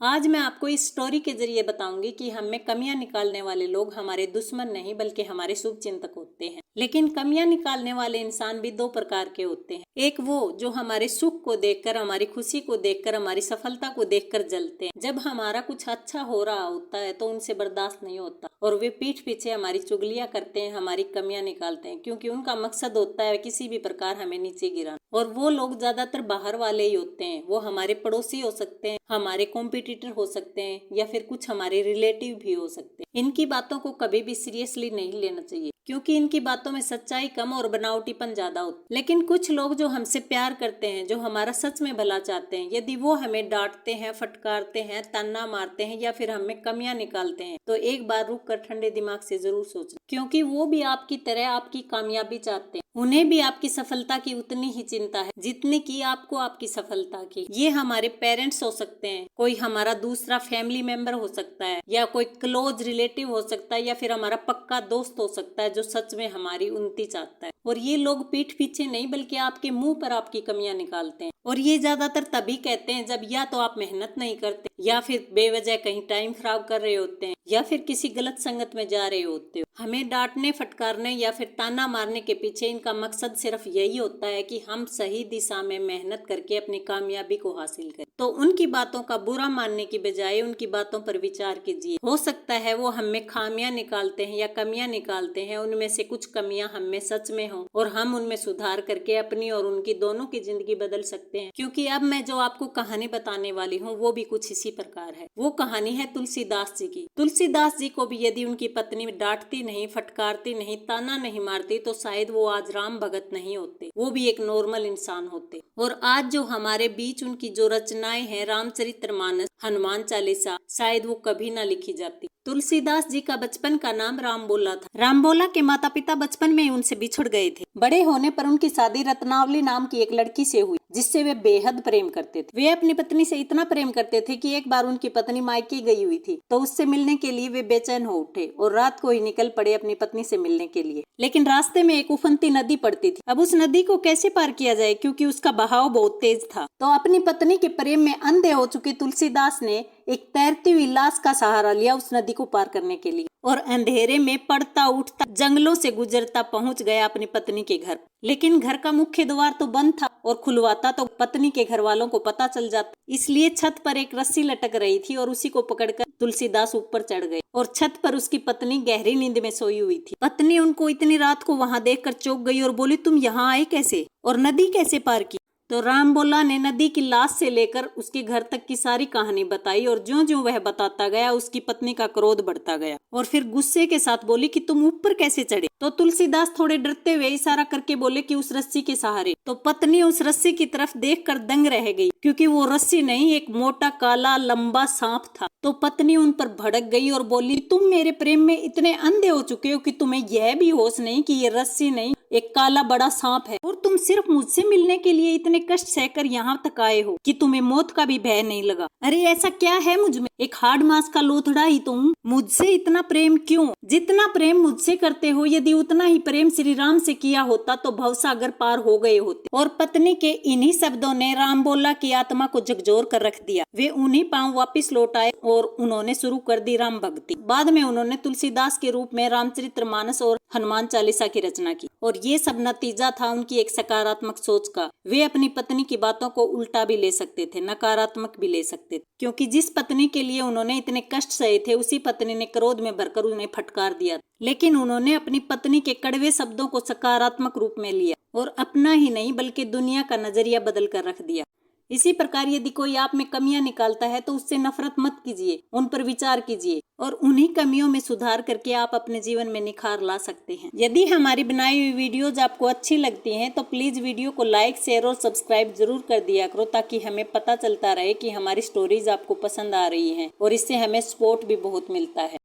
आज मैं आपको इस स्टोरी के जरिए बताऊंगी कि हम में कमियां निकालने वाले लोग हमारे दुश्मन नहीं बल्कि हमारे शुभ चिंतक होते हैं। लेकिन कमियां निकालने वाले इंसान भी दो प्रकार के होते हैं। एक वो जो हमारे सुख को देखकर, हमारी खुशी को देखकर, हमारी सफलता को देखकर जलते हैं। जब हमारा कुछ अच्छा हो रहा होता है तो उनसे बर्दाश्त नहीं होता और वे पीठ पीछे हमारी चुगलियां करते हैं, हमारी कमियां निकालते हैं, क्योंकि उनका मकसद होता है किसी भी प्रकार हमें नीचे गिराना। और वो लोग ज्यादातर बाहर वाले ही होते हैं। वो हमारे पड़ोसी हो सकते हैं, हमारे कॉम्पिटिटर हो सकते हैं, या फिर कुछ हमारे रिलेटिव भी हो सकते हैं। इनकी बातों को कभी भी सीरियसली नहीं लेना चाहिए, क्योंकि इनकी बातों में सच्चाई कम और बनावटीपन ज्यादा होता है। लेकिन कुछ लोग जो हमसे प्यार करते हैं, जो हमारा सच में भला चाहते हैं, यदि वो हमें डांटते हैं, फटकारते हैं, ताना मारते हैं या फिर हमें कमियां निकालते हैं, तो एक बार रुक कर ठंडे दिमाग से जरूर सोचना, क्योंकि वो भी आपकी तरह आपकी कामयाबी चाहते हैं। उन्हें भी आपकी सफलता की उतनी ही चिंता है जितनी की आपको आपकी सफलता की। ये हमारे पेरेंट्स हो सकते हैं, कोई हमारा दूसरा फैमिली मेंबर हो सकता है, या कोई क्लोज रिलेटिव हो सकता है, या फिर हमारा पक्का दोस्त हो सकता है जो सच में हमारी उन्नति चाहता है। और ये लोग पीठ पीछे नहीं बल्कि आपके मुंह पर आपकी कमियां निकालते हैं। और ये ज्यादातर तभी कहते हैं जब या तो आप मेहनत नहीं करते, या फिर बेवजह कहीं टाइम खराब कर रहे होते हैं, या फिर किसी गलत संगत में जा रहे होते हो। हमें डांटने, फटकारने या फिर ताना मारने के पीछे इनका मकसद सिर्फ यही होता है कि हम सही दिशा में मेहनत करके अपनी कामयाबी को हासिल करें। तो उनकी बातों का बुरा मानने की बजाय उनकी बातों पर विचार कीजिए। हो सकता है वो हमें खामियां निकालते हैं या कमियां निकालते हैं, उनमें से कुछ कमियां हम में सच में हो और हम उनमें सुधार करके अपनी और उनकी दोनों की जिंदगी बदल सकते हैं। क्योंकि अब मैं जो आपको कहानी बताने वाली हूँ वो भी कुछ इसी प्रकार है। वो कहानी है तुलसीदास जी की। तुलसीदास जी को भी यदि उनकी पत्नी डांटती नहीं, फटकारती नहीं, ताना नहीं मारती, तो शायद वो आज राम भगत नहीं होते, वो भी एक नॉर्मल इंसान होते। और आज जो हमारे बीच उनकी जो रचनाएं हैं, रामचरितमानस, हनुमान चालीसा, शायद वो कभी ना लिखी जाती। तुलसीदास जी का बचपन का नाम रामबोला था। रामबोला के माता पिता बचपन में उनसे बिछुड़ गए थे। बड़े होने पर उनकी शादी रत्नावली नाम की एक लड़की से हुई, जिससे वे बेहद प्रेम करते थे। वे अपनी पत्नी से इतना प्रेम करते थे कि एक बार उनकी पत्नी मायके गई हुई थी, तो उससे मिलने के लिए वे बेचैन हो उठे और रात को ही निकल पड़े अपनी पत्नी से मिलने के लिए। लेकिन रास्ते में एक उफनती नदी पड़ती थी। अब उस नदी को कैसे पार किया जाए, क्योंकि उसका बहाव बहुत तेज था। तो अपनी पत्नी के प्रेम में अंधे हो चुके तुलसीदास ने एक तैरती हुई लाश का सहारा लिया उस नदी को पार करने के लिए, और अंधेरे में पड़ता उठता जंगलों से गुजरता पहुंच गया अपनी पत्नी के घर। लेकिन घर का मुख्य द्वार तो बंद था, और खुलवाता तो पत्नी के घर वालों को पता चल जाता। इसलिए छत पर एक रस्सी लटक रही थी और उसी को पकड़कर तुलसीदास ऊपर चढ़ गए, और छत पर उसकी पत्नी गहरी नींद में सोई हुई थी। पत्नी उनको इतनी रात को वहां देखकर चौंक गई और बोली, तुम यहाँ आए कैसे और नदी कैसे पार की? तो रामबोला ने नदी की लाश से लेकर उसके घर तक की सारी कहानी बताई, और ज्यों-ज्यों वह बताता गया उसकी पत्नी का क्रोध बढ़ता गया, और फिर गुस्से के साथ बोली कि तुम ऊपर कैसे चढ़े? तो तुलसीदास थोड़े डरते हुए इशारा करके बोले कि उस रस्सी के सहारे। तो पत्नी उस रस्सी की तरफ देखकर दंग रह गई, क्योंकि वो रस्सी नहीं, एक मोटा काला लंबा सांप था। तो पत्नी उन पर भड़क गई और बोली, तुम मेरे प्रेम में इतने अंधे हो चुके हो कि तुम्हें यह भी होश नहीं कि ये रस्सी नहीं, एक काला बड़ा सांप है, और तुम सिर्फ मुझसे मिलने के लिए इतने कष्ट सहकर यहाँ तक आए हो कि तुम्हें मौत का भी भय नहीं लगा। अरे ऐसा क्या है मुझ में, एक हाड़ मांस का लोथड़ा ही तुम, मुझसे इतना प्रेम क्यों? जितना प्रेम मुझसे करते हो, यदि उतना ही प्रेम श्री राम से किया होता तो भवसागर पार हो गए होते। और पत्नी के इन्हीं शब्दों ने रामबोला की आत्मा को झकझोर कर रख दिया। वे उन्हीं पांव वापिस लौट आए और उन्होंने शुरू कर दी राम भक्ति। बाद में उन्होंने तुलसीदास के रूप में रामचरितमानस और हनुमान चालीसा की रचना की, और ये सब नतीजा था उनकी एक सकारात्मक सोच का। वे अपनी पत्नी की बातों को उल्टा भी ले सकते थे, नकारात्मक भी ले सकते थे, क्योंकि जिस पत्नी के लिए उन्होंने इतने कष्ट सहे थे, उसी पत्नी ने क्रोध में भरकर उन्हें फटकार दिया। लेकिन उन्होंने अपनी पत्नी के कड़वे शब्दों को सकारात्मक रूप में लिया, और अपना ही नहीं बल्कि दुनिया का नजरिया बदल कर रख दिया। इसी प्रकार यदि कोई आप में कमियां निकालता है तो उससे नफरत मत कीजिए, उन पर विचार कीजिए, और उन्हीं कमियों में सुधार करके आप अपने जीवन में निखार ला सकते हैं। यदि हमारी बनाई हुई वीडियोज आपको अच्छी लगती हैं तो प्लीज वीडियो को लाइक, शेयर और सब्सक्राइब जरूर कर दिया करो, ताकि हमें पता चलता रहे कि हमारी स्टोरीज आपको पसंद आ रही हैं, और इससे हमें सपोर्ट भी बहुत मिलता है।